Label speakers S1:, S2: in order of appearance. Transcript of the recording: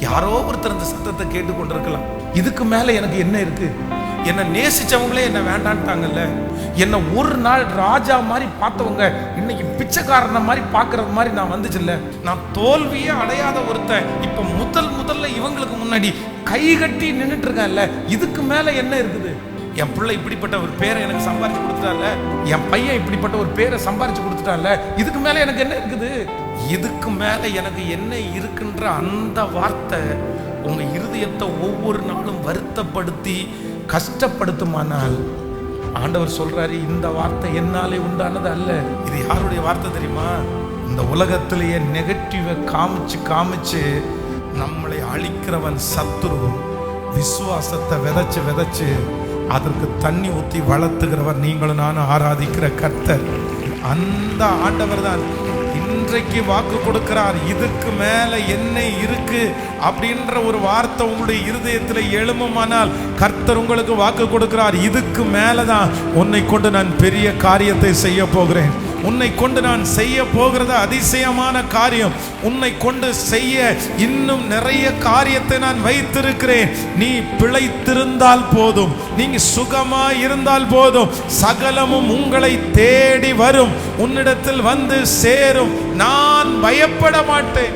S1: யாரோ ஒருத்தர் இந்த சத்தத்தை கேட்டு கொண்டிருக்கலாம். இதுக்கு மேல எனக்கு என்ன இருக்கு? என்னை நேசிச்சவங்களே என்ன வேண்டான்ட்டாங்கல்ல. என்னை ஒரு நாள் ராஜா மாதிரி பார்த்தவங்க இன்னைக்கு பிச்சைக்காரன மாதிரி பார்க்கறது மாதிரி நான் வந்துச்சுல்ல. நான் தோல்வியே அடையாத ஒருத்தன் இப்ப முதல்ல இவங்களுக்கு முன்னாடி கை கட்டி நின்றுட்டு இருக்கேன்ல. இதுக்கு மேல என்ன இருக்குது? என் பிள்ளை இப்படிப்பட்ட ஒரு பேரை எனக்கு சம்பாரிச்சு கொடுத்துட்டால, என் பையன் இப்படிப்பட்ட ஒரு பேரை சம்பாரிச்சு கொடுத்துட்டால, இதுக்கு மேல எனக்கு என்ன இருக்குது? இதுக்கு மேல எனக்கு என்ன இருக்குன்ற அந்த வார்த்தை உங்க இருதயத்தை ஒவ்வொரு நாளும் வருத்தப்படுத்தி கஷ்டப்படுத்துமானால், ஆண்டவர் சொல்றாரு, இந்த வார்த்தை என்னாலே உண்டானது அல்ல. இது யாருடைய வார்த்தை தெரியுமா? இந்த உலகத்திலேயே நெகட்டிவ காமிச்சு நம்மளை அழிக்கிறவன் சத்துரு. விசுவாசத்தை விதைச்சு அதற்கு தண்ணி ஊற்றி வளர்த்துகிறவர் நீங்களும் நானும் ஆராதிக்கிற கர்த்தர். அந்த ஆண்டவர் தான் இன்றைக்கு வாக்கு கொடுக்கிறார். இதுக்கு மேல என்ன இருக்கு அப்படின்ற ஒரு வார்த்தை உங்களுடைய இருதயத்தில் எழுமுமானால் கர்த்தர் உங்களுக்கு வாக்கு கொடுக்கிறார். இதுக்கு மேலதான் உன்னை கொண்டு நான் பெரிய காரியத்தை செய்ய போகிறேன். உன்னை கொண்டு நான் செய்ய போகிறது அதிசயமான காரியம். உன்னை கொண்டு செய்ய இன்னும் நிறைய காரியத்தை நான் வைத்திருக்கிறேன். நீ பிழைத்திருந்தால் போதும், நீங்க சுகமா இருந்தால் போதும், சகலமும் உங்களை தேடி வரும், உன்னிடத்தில் வந்து சேரும். நான் பயப்பட மாட்டேன்.